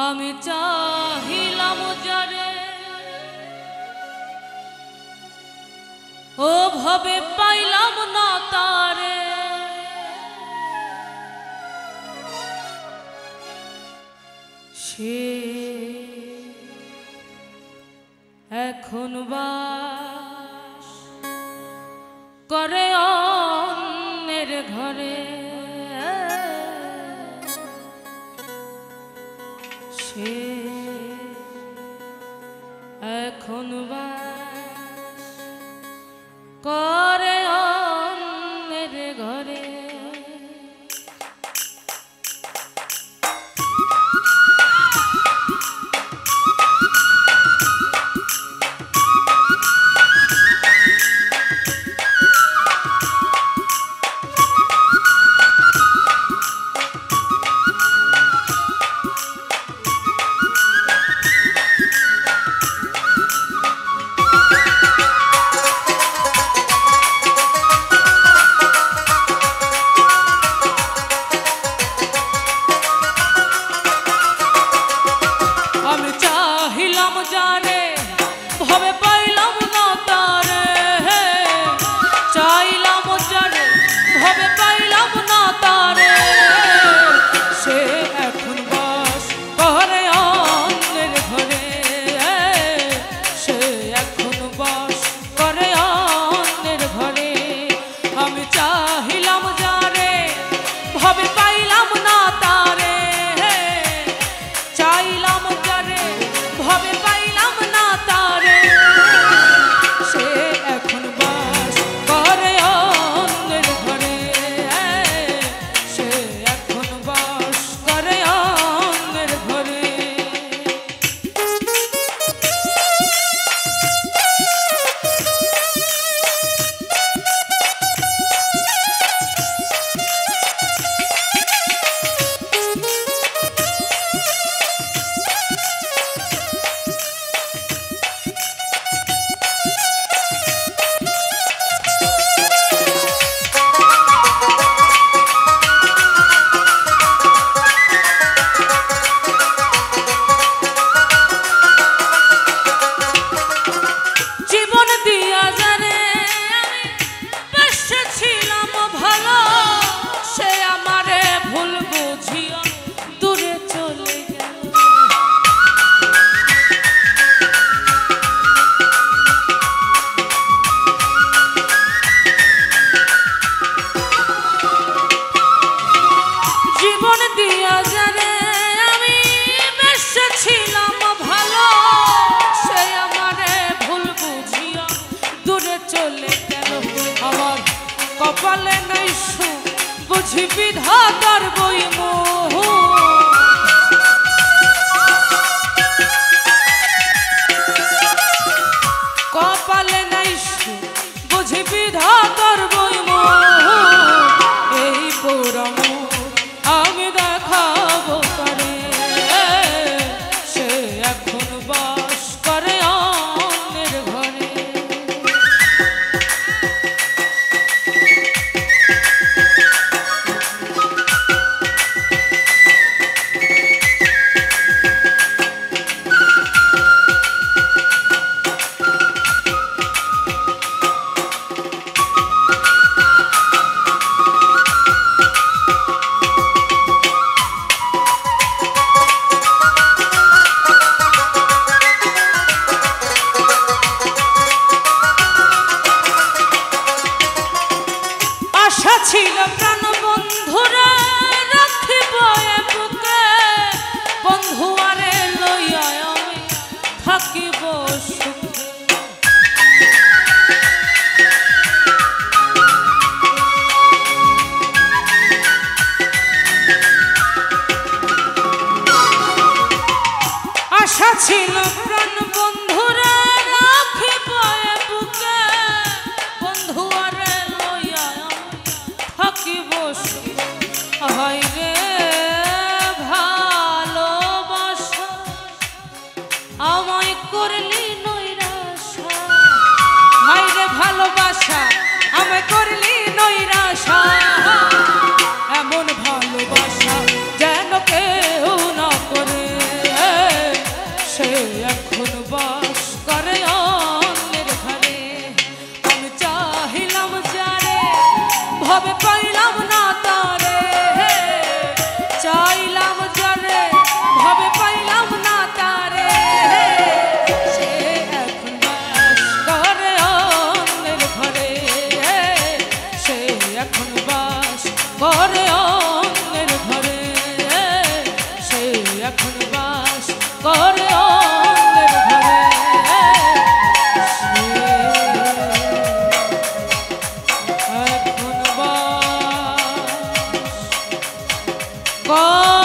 আমি চাহিলাম যারে ও ভাবে পাইলাম না তারে, সে এখন বাস করে অন্যের ঘরে, সে এখন বাস করে অন্যের ঘরে। জানে ভাবে পাইলাম না তারে, চাইলাম জানে ভাবে পাইলাম না তারে, সে এখন বাস করে অন্যের ঘরে, সে এখন বাস করে অন্যের ঘরে। আমি চাহিলাম যারে ভাবে পাইলাম না তারে, চাইলাম যারে ভাবে পাইলাম না তারে, সে এখন বাস করে অন্যের ঘরে, সে এখন বাস করে অন্যের ঘরে। কপালে নাই সুখ বুঝি বিধাতার বই মোহ, কপালে নাই সুখ বুঝি বিধাতার বই মোহ, এই পুরম আমি দেখাবো তারে, সে এখন বাস করে অন্যের ঘরে। আশা ছিল প্রাণ বন্ধুরা রাখিব বুকে, বন্ধু আরে লইয়া আমি থাকিব সুখে। আশা ছিল প্রাণ বন্ধুরা রাখিব বুকে, বন্ধু আরে থাকিব হাই রে ভালোবাসা আমায় করলি নৈরাশা, হাই রে ভালোবাসা আমায় করলি নৈরাশা, এমন ভালোবাসা যেন কেউ না করে। কর